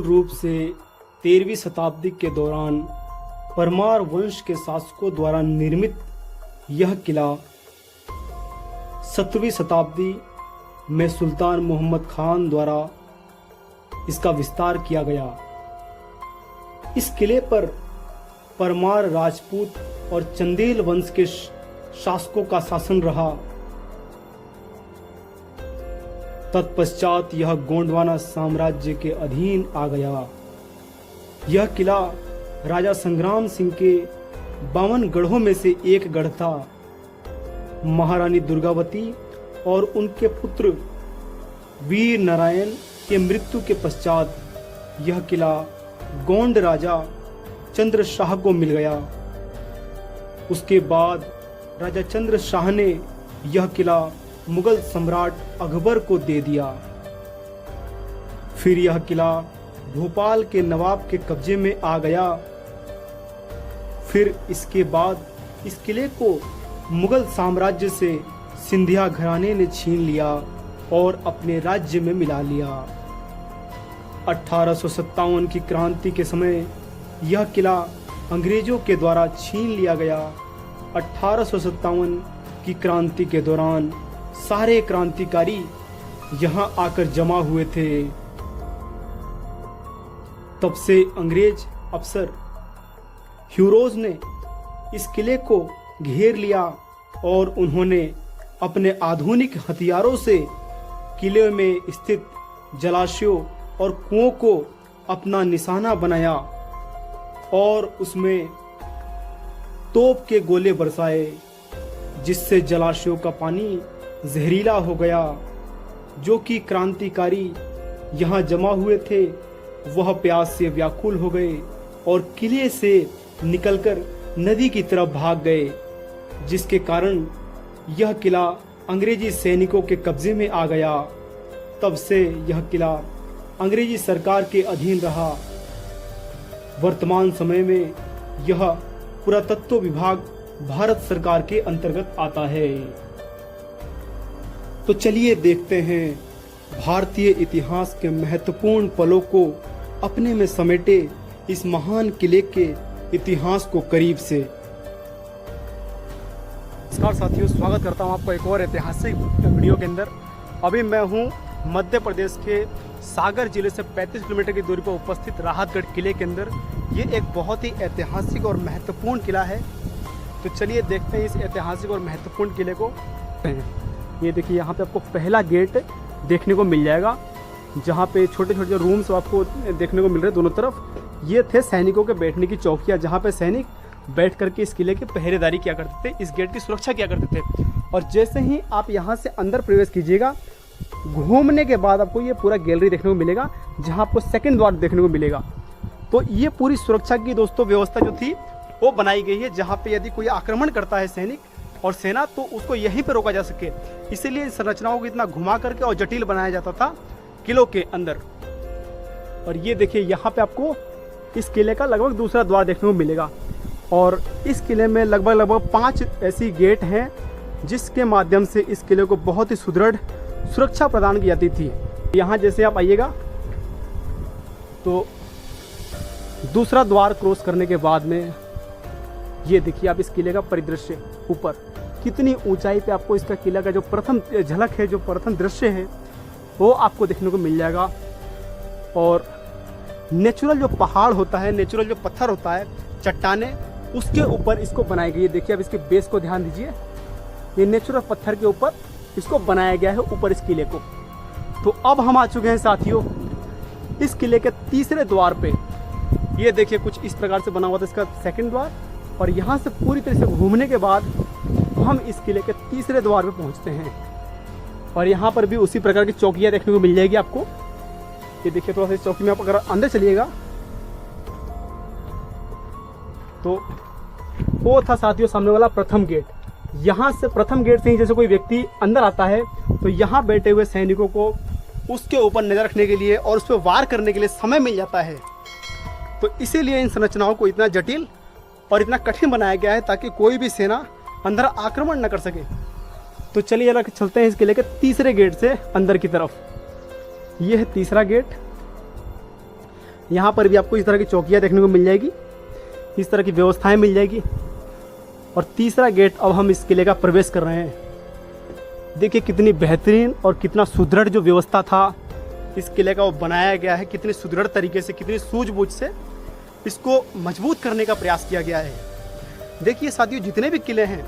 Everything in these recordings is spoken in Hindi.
रूप से 13वीं शताब्दी के दौरान परमार वंश के शासकों द्वारा निर्मित यह किला 17वीं शताब्दी में सुल्तान मोहम्मद खान द्वारा इसका विस्तार किया गया। इस किले पर परमार राजपूत और चंदेल वंश के शासकों का शासन रहा। तत्पश्चात यह गोंडवाना साम्राज्य के अधीन आ गया। यह किला राजा संग्राम सिंह के 52 गढ़ों में से एक गढ़ था। महारानी दुर्गावती और उनके पुत्र वीर नारायण के मृत्यु के पश्चात यह किला गोंड राजा चंद्र शाह को मिल गया। उसके बाद राजा चंद्र शाह ने यह किला मुगल सम्राट अकबर को दे दिया। फिर यह किला भोपाल के नवाब के कब्जे में आ गया। फिर इसके बाद इस किले को मुगल साम्राज्य से सिंधिया घराने ने छीन लिया और अपने राज्य में मिला लिया। 1857 की क्रांति के समय यह किला अंग्रेजों के द्वारा छीन लिया गया। 1857 की क्रांति के दौरान सारे क्रांतिकारी यहां आकर जमा हुए थे। तब से अंग्रेज अफसर ह्यूरोज ने इस किले को घेर लिया और उन्होंने अपने आधुनिक हथियारों से किले में स्थित जलाशयों और कुओं को अपना निशाना बनाया और उसमें तोप के गोले बरसाए, जिससे जलाशयों का पानी जहरीला हो गया। जो कि क्रांतिकारी यहाँ जमा हुए थे वह प्यास से व्याकुल हो गए और किले से निकलकर नदी की तरफ भाग गए, जिसके कारण यह किला अंग्रेजी सैनिकों के कब्जे में आ गया। तब से यह किला अंग्रेजी सरकार के अधीन रहा। वर्तमान समय में यह पुरातत्व विभाग भारत सरकार के अंतर्गत आता है। तो चलिए देखते हैं भारतीय इतिहास के महत्वपूर्ण पलों को अपने में समेटे इस महान किले के इतिहास को करीब से। नमस्कार साथियों, स्वागत करता हूं आपको एक और ऐतिहासिक वीडियो के अंदर। अभी मैं हूं मध्य प्रदेश के सागर जिले से 35 किलोमीटर की दूरी पर उपस्थित राहतगढ़ किले के अंदर। ये एक बहुत ही ऐतिहासिक और महत्वपूर्ण किला है। तो चलिए देखते हैं इस ऐतिहासिक और महत्वपूर्ण किले को। ये देखिए, यहाँ पे आपको पहला गेट देखने को मिल जाएगा, जहाँ पे छोटे छोटे रूम्स आपको देखने को मिल रहे हैं दोनों तरफ। ये थे सैनिकों के बैठने की चौकियाँ, जहाँ पे सैनिक बैठ करके इस किले की पहरेदारी किया करते थे, इस गेट की सुरक्षा किया करते थे। और जैसे ही आप यहाँ से अंदर प्रवेश कीजिएगा, घूमने के बाद आपको ये पूरा गैलरी देखने को मिलेगा, जहाँ आपको सेकंड द्वार देखने को मिलेगा। तो ये पूरी सुरक्षा की दोस्तों व्यवस्था जो थी वो बनाई गई है, जहाँ पे यदि कोई आक्रमण करता है सैनिक और सेना तो उसको यहीं पर रोका जा सके। इसीलिए संरचनाओं को इतना घुमा करके और जटिल बनाया जाता था किलों के अंदर। और ये देखिए, यहाँ पे आपको इस किले का लगभग दूसरा द्वार देखने को मिलेगा। और इस किले में लगभग 5 ऐसी गेट हैं, जिसके माध्यम से इस किले को बहुत ही सुदृढ़ सुरक्षा प्रदान की जाती थी। यहाँ जैसे आप आइएगा तो दूसरा द्वार क्रॉस करने के बाद में ये देखिए आप इस किले का परिदृश्य। ऊपर कितनी ऊंचाई पे आपको इसका किला का जो प्रथम झलक है, जो प्रथम दृश्य है, वो आपको देखने को मिल जाएगा। और नेचुरल जो पहाड़ होता है, नेचुरल जो पत्थर होता है, चट्टाने, उसके ऊपर इसको बनाई गई है। देखिए अब इसके बेस को ध्यान दीजिए, ये नेचुरल पत्थर के ऊपर इसको बनाया गया है ऊपर इस किले को। तो अब हम आ चुके हैं साथियों इस किले के तीसरे द्वार पे। ये देखिए कुछ इस प्रकार से बना हुआ था इसका सेकंड द्वार। और यहाँ से पूरी तरह से घूमने के बाद हम इस किले के तीसरे द्वार पे पहुँचते हैं। और यहाँ पर भी उसी प्रकार की चौकियाँ देखने को मिल जाएगी आपको। ये देखिए थोड़ा सा इस चौकी में आप अगर अंदर चलिएगा तो वो था साथियों सामने वाला प्रथम गेट। यहाँ से प्रथम गेट से ही जैसे कोई व्यक्ति अंदर आता है तो यहाँ बैठे हुए सैनिकों को उसके ऊपर नजर रखने के लिए और उस पर वार करने के लिए समय मिल जाता है। तो इसीलिए इन संरचनाओं को इतना जटिल और इतना कठिन बनाया गया है ताकि कोई भी सेना अंदर आक्रमण न कर सके। तो चलिए जरा चलते हैं इस किले के तीसरे गेट से अंदर की तरफ। यह है तीसरा गेट। यहाँ पर भी आपको इस तरह की चौकियाँ देखने को मिल जाएगी, इस तरह की व्यवस्थाएं मिल जाएगी। और तीसरा गेट अब हम इस किले का प्रवेश कर रहे हैं। देखिए कितनी बेहतरीन और कितना सुदृढ़ जो व्यवस्था था इस किले का वो बनाया गया है, कितनी सुदृढ़ तरीके से, कितनी सूझबूझ से इसको मजबूत करने का प्रयास किया गया है। देखिए साथियों, जितने भी किले हैं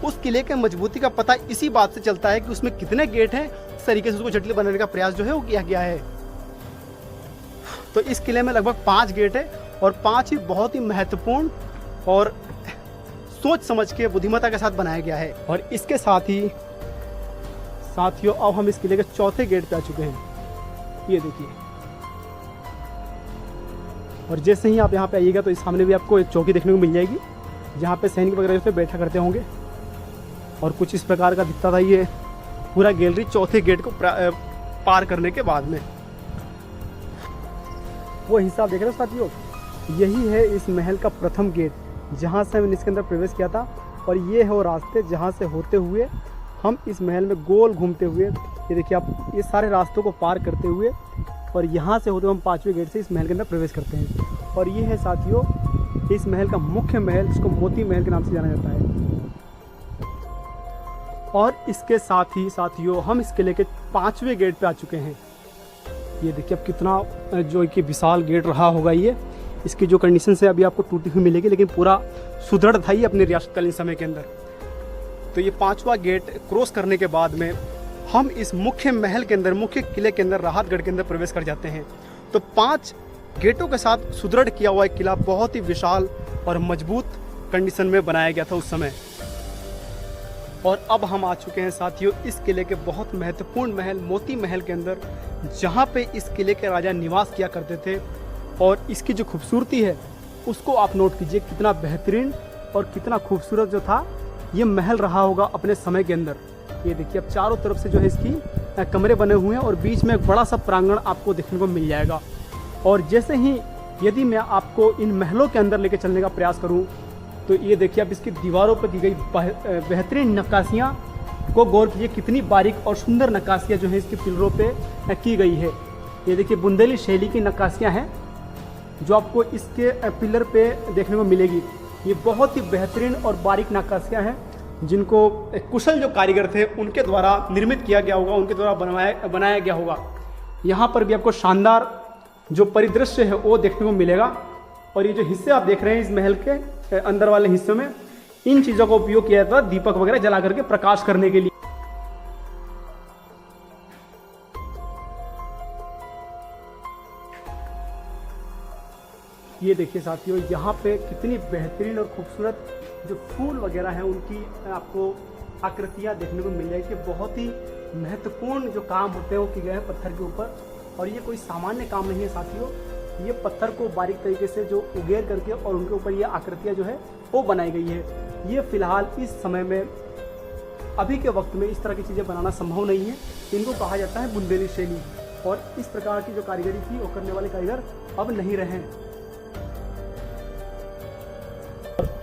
उस किले के मजबूती का पता इसी बात से चलता है कि उसमें कितने गेट हैं। इस तरीके से उसको जटिल बनाने का प्रयास जो है वो किया गया है। तो इस किले में लगभग 5 गेट है और 5 ही बहुत ही महत्वपूर्ण और सोच समझ के बुद्धिमत्ता के साथ बनाया गया है। और इसके साथ ही साथियों अब हम इस किले के चौथे गेट पे आ चुके हैं। ये देखिए, और जैसे ही आप यहाँ पे आइएगा तो इस सामने भी आपको एक चौकी देखने को मिल जाएगी, जहाँ पे सैनिक वगैरह जो बैठा करते होंगे। और कुछ इस प्रकार का दिखता था ये पूरा गैलरी चौथे गेट को पार करने के बाद में। वो हिसाब देख रहे हो साथियों, यही है इस महल का प्रथम गेट, जहाँ से हमने इसके अंदर प्रवेश किया था। और ये है वो रास्ते जहाँ से होते हुए हम इस महल में गोल घूमते हुए, ये देखिए आप, ये सारे रास्तों को पार करते हुए और यहाँ से होते हुए हम 5वें गेट से इस महल के अंदर प्रवेश करते हैं। और ये है साथियों इस महल का मुख्य महल, जिसको मोती महल के नाम से जाना जाता है। और इसके साथ ही साथियों हम इस किले के 5वें गेट पे आ चुके हैं। ये देखिए अब कितना जो कि विशाल गेट रहा होगा ये, इसकी जो कंडीशन है अभी आपको टूटी हुई मिलेगी, लेकिन पूरा सुदृढ़ था ये अपने रियासतकालीन समय के अंदर। तो ये 5वां गेट क्रॉस करने के बाद में हम इस मुख्य महल के अंदर, मुख्य किले के अंदर, राहतगढ़ के अंदर प्रवेश कर जाते हैं। तो 5 गेटों के साथ सुदृढ़ किया हुआ एक किला बहुत ही विशाल और मजबूत कंडीशन में बनाया गया था उस समय। और अब हम आ चुके हैं साथियों इस किले के बहुत महत्वपूर्ण महल मोती महल के अंदर, जहाँ पे इस किले के राजा निवास किया करते थे। और इसकी जो खूबसूरती है उसको आप नोट कीजिए, कितना बेहतरीन और कितना खूबसूरत जो था ये महल रहा होगा अपने समय के अंदर। ये देखिए अब चारों तरफ से जो है इसकी कमरे बने हुए हैं और बीच में एक बड़ा सा प्रांगण आपको देखने को मिल जाएगा। और जैसे ही यदि मैं आपको इन महलों के अंदर लेके चलने का प्रयास करूं तो ये देखिए अब इसकी दीवारों पर की गई बेहतरीन नक्काशियाँ को गौर कीजिए, कितनी बारीक और सुंदर नक्काशियाँ जो है इसके पिलरों पे की गई है। ये देखिए बुंदेली शैली की नक्काशियाँ हैं जो आपको इसके पिलर पे देखने को मिलेगी। ये बहुत ही बेहतरीन और बारीक नक्काशियाँ हैं जिनको कुशल जो कारीगर थे उनके द्वारा निर्मित किया गया होगा, उनके द्वारा बनाया गया होगा। यहाँ पर भी आपको शानदार जो परिदृश्य है वो देखने को मिलेगा। और ये जो हिस्से आप देख रहे हैं इस महल के अंदर वाले हिस्सों में, इन चीज़ों का उपयोग किया जाता था दीपक वगैरह जला करके प्रकाश करने के लिए। ये देखिए साथियों, यहाँ पे कितनी बेहतरीन और खूबसूरत जो फूल वगैरह हैं उनकी आपको आकृतियाँ देखने को मिल जाएगी। बहुत ही महत्वपूर्ण जो काम होते हैं वो किए गए हैं पत्थर के ऊपर। और ये कोई सामान्य काम नहीं है साथियों, ये पत्थर को बारीक तरीके से जो उगेर करके और उनके ऊपर ये आकृतियाँ जो है वो बनाई गई है। ये फिलहाल इस समय में, अभी के वक्त में इस तरह की चीज़ें बनाना संभव नहीं है। इनको कहा जाता है बुंदेली शैली। और इस प्रकार की जो कारीगरी थी वो करने वाले कारीगर अब नहीं रहे हैं।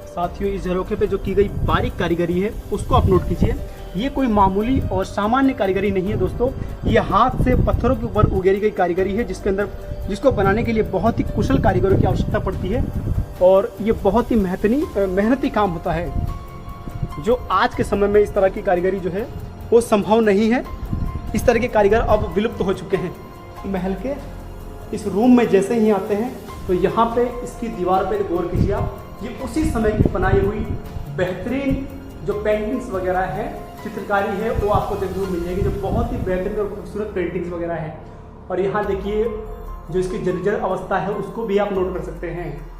साथियों इस झरोखे पे जो की गई बारीक कारीगरी है उसको आप नोट कीजिए। ये कोई मामूली और सामान्य कारीगरी नहीं है दोस्तों, ये हाथ से पत्थरों के ऊपर उगेरी गई कारीगरी है जिसको बनाने के लिए बहुत ही कुशल कारीगरों की आवश्यकता पड़ती है। और ये बहुत ही मेहनती काम होता है जो आज के समय में इस तरह की कारीगरी जो है वो संभव नहीं है। इस तरह के कारीगर अब विलुप्त हो चुके हैं। महल के इस रूम में जैसे ही आते हैं तो यहाँ पे इसकी दीवार पे गौर कीजिए आप, ये उसी समय की बनाई हुई बेहतरीन जो पेंटिंग्स वगैरह है, चित्रकारी है, वो आपको देखने को मिल जाएगी, जो बहुत ही बेहतरीन और खूबसूरत पेंटिंग्स वगैरह है। और यहाँ देखिए जो इसकी जर्जर अवस्था है उसको भी आप नोट कर सकते हैं।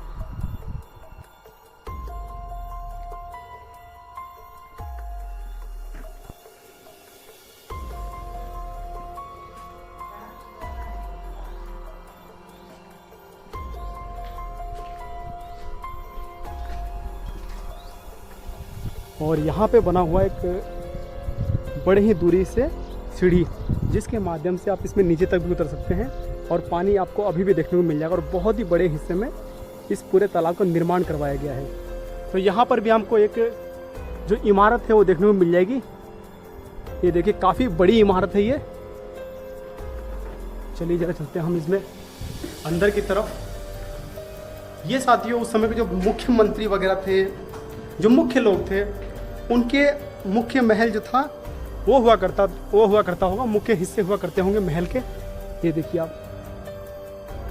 और यहाँ पे बना हुआ एक बड़े ही दूरी से सीढ़ी, जिसके माध्यम से आप इसमें नीचे तक भी उतर सकते हैं और पानी आपको अभी भी देखने को मिल जाएगा। और बहुत ही बड़े हिस्से में इस पूरे तालाब का निर्माण करवाया गया है। तो यहाँ पर भी हमको एक जो इमारत है वो देखने को मिल जाएगी। ये देखिए काफ़ी बड़ी इमारत है ये। चलिए जरा चलते हैं हम इसमें। अंदर की तरफ। ये साथियों उस समय के जो मुख्यमंत्री वगैरह थे, जो मुख्य लोग थे, उनके मुख्य महल जो था वो हुआ करता होगा, मुख्य हिस्से हुआ करते होंगे महल के। ये देखिए आप,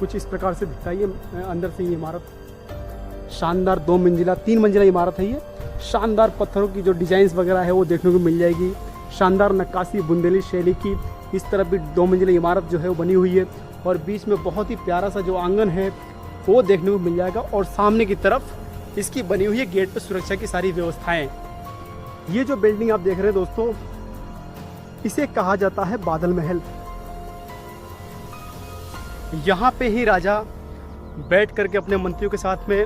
कुछ इस प्रकार से दिखता है ये अंदर से ये इमारत। शानदार 2 मंजिला 3 मंजिला इमारत है ये। शानदार पत्थरों की जो डिजाइन्स वगैरह है वो देखने को मिल जाएगी। शानदार नक्काशी बुंदेली शैली की इस तरफ भी 2 मंजिला इमारत जो है वो बनी हुई है, और बीच में बहुत ही प्यारा सा जो आंगन है वो देखने को मिल जाएगा। और सामने की तरफ इसकी बनी हुई है गेट पर सुरक्षा की सारी व्यवस्थाएं। ये जो बिल्डिंग आप देख रहे हैं दोस्तों, इसे कहा जाता है बादल महल। यहाँ पे ही राजा बैठ करके अपने मंत्रियों के साथ में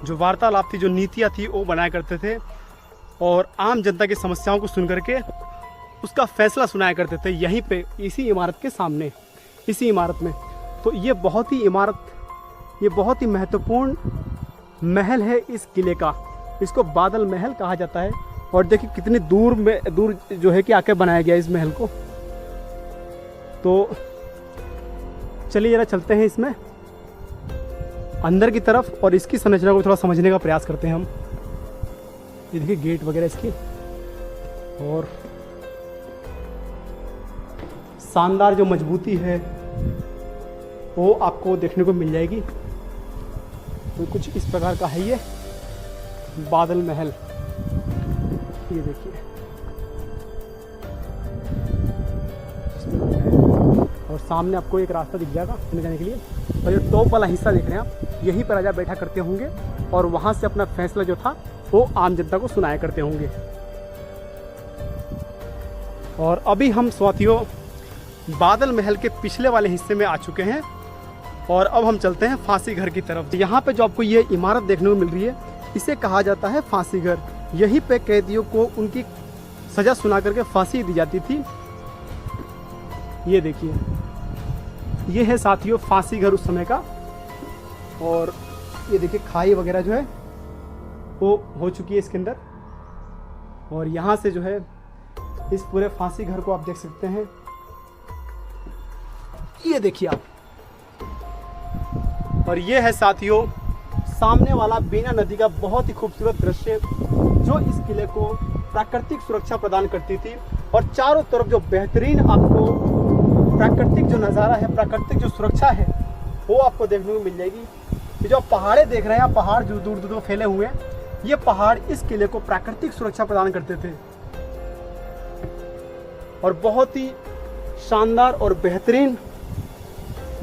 जो वार्तालाप थी, जो नीतियाँ थी वो बनाया करते थे, और आम जनता की समस्याओं को सुन करके उसका फैसला सुनाया करते थे यहीं पे, इसी इमारत के सामने, इसी इमारत में। तो ये बहुत ही महत्वपूर्ण महल है इस किले का। इसको बादल महल कहा जाता है। और देखिए कितनी दूर जो है कि आके बनाया गया इस महल को। तो चलिए जरा चलते हैं इसमें अंदर की तरफ और इसकी संरचना को थोड़ा समझने का प्रयास करते हैं हम। ये देखिए गेट वगैरह इसकी, और शानदार जो मजबूती है वो आपको देखने को मिल जाएगी। तो कुछ इस प्रकार का है ये बादल महल। ये देखिए, और सामने आपको एक रास्ता दिख जाएगा अंदर जाने के लिए। और ये टॉप वाला हिस्सा देख रहे हैं आप, यहीं पर राजा बैठा करते होंगे और वहां से अपना फैसला जो था वो आम जनता को सुनाया करते होंगे। और अभी हम साथियों बादल महल के पिछले वाले हिस्से में आ चुके हैं, और अब हम चलते हैं फांसी घर की तरफ। यहाँ पे जो आपको ये इमारत देखने को मिल रही है, इसे कहा जाता है फांसी घर। यहीं पे कैदियों को उनकी सजा सुना करके फांसी दी जाती थी। ये देखिए, ये है साथियों फांसी घर उस समय का। और ये देखिए खाई वगैरह जो है वो हो चुकी है इसके अंदर। और यहाँ से जो है इस पूरे फांसी घर को आप देख सकते हैं। ये देखिए आप, और ये है साथियों सामने वाला बीना नदी का बहुत ही खूबसूरत दृश्य, जो इस किले को प्राकृतिक सुरक्षा प्रदान करती थी। और चारों तरफ जो बेहतरीन आपको प्राकृतिक जो नज़ारा है, प्राकृतिक जो सुरक्षा है वो आपको देखने को मिल जाएगी। ये जो आप पहाड़े देख रहे हैं, आप पहाड़ जो दूर दूर फैले हुए हैं, ये पहाड़ इस किले को प्राकृतिक सुरक्षा प्रदान करते थे। और बहुत ही शानदार और बेहतरीन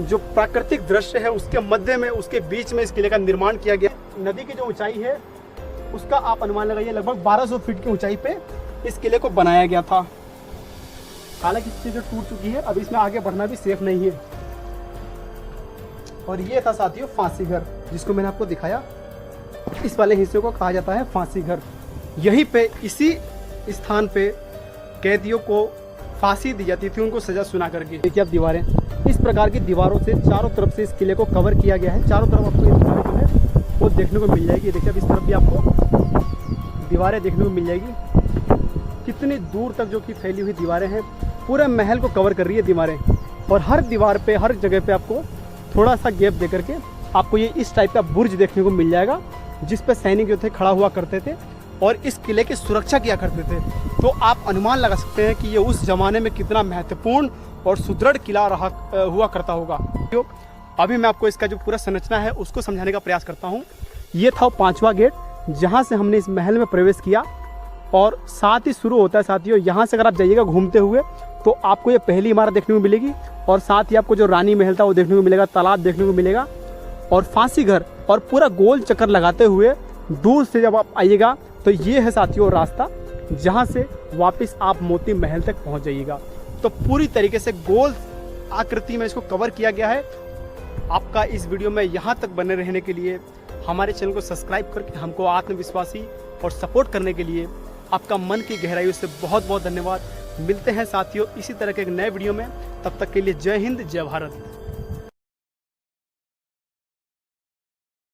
जो प्राकृतिक दृश्य है उसके मध्य में, उसके बीच में इस किले का निर्माण किया गया। नदी की जो ऊंचाई है उसका आप अनुमान लगाइए, लगभग 1200 फीट की ऊंचाई पे इस किले को बनाया गया था। हालांकि चीजें टूट चुकी है, अब इसमें आगे बढ़ना भी सेफ नहीं है। और ये था साथियों फांसी घर, जिसको मैंने आपको दिखाया। इस वाले हिस्से को कहा जाता है फांसी घर। यहीं पे इसी स्थान पे कैदियों को फांसी दी जाती थी, उनको सजा सुना करके। देखिए आप दीवारें, इस प्रकार की दीवारों से चारों तरफ से इस किले को कवर किया गया है। चारों तरफ आपको ये दीवारें जो है वो देखने को मिल जाएगी। देखिए अब इस तरफ भी आपको दीवारें देखने को मिल जाएगी। कितनी दूर तक जो कि फैली हुई दीवारें हैं, पूरे महल को कवर कर रही है दीवारें। और हर दीवार पे, हर जगह पे आपको थोड़ा सा गैप दे करके आपको ये इस टाइप का बुर्ज देखने को मिल जाएगा, जिस पे सैनिक जो थे खड़ा हुआ करते थे और इस किले की सुरक्षा किया करते थे। तो आप अनुमान लगा सकते हैं कि ये उस जमाने में कितना महत्वपूर्ण और सुदृढ़ किला हुआ करता होगा। तो अभी मैं आपको इसका जो पूरा संरचना है उसको समझाने का प्रयास करता हूँ। ये था 5वां गेट, जहाँ से हमने इस महल में प्रवेश किया, और साथ ही शुरू होता है साथियों, यहाँ से अगर आप जाइएगा घूमते हुए तो आपको ये पहली इमारत देखने को मिलेगी, और साथ ही आपको जो रानी महल था वो देखने को मिलेगा, तालाब देखने को मिलेगा, और फांसी घर, और पूरा गोल चक्कर लगाते हुए दूर से जब आप आइएगा तो ये है साथियों रास्ता, जहाँ से वापस आप मोती महल तक पहुँच जाइएगा। तो पूरी तरीके से गोल आकृति में इसको कवर किया गया है। आपका इस वीडियो में यहाँ तक बने रहने के लिए, हमारे चैनल को सब्सक्राइब करके हमको आत्मविश्वासी और सपोर्ट करने के लिए आपका मन की गहराइयों से बहुत बहुत धन्यवाद। मिलते हैं साथियों इसी तरह के एक नए वीडियो में, तब तक के लिए जय हिंद, जय भारत।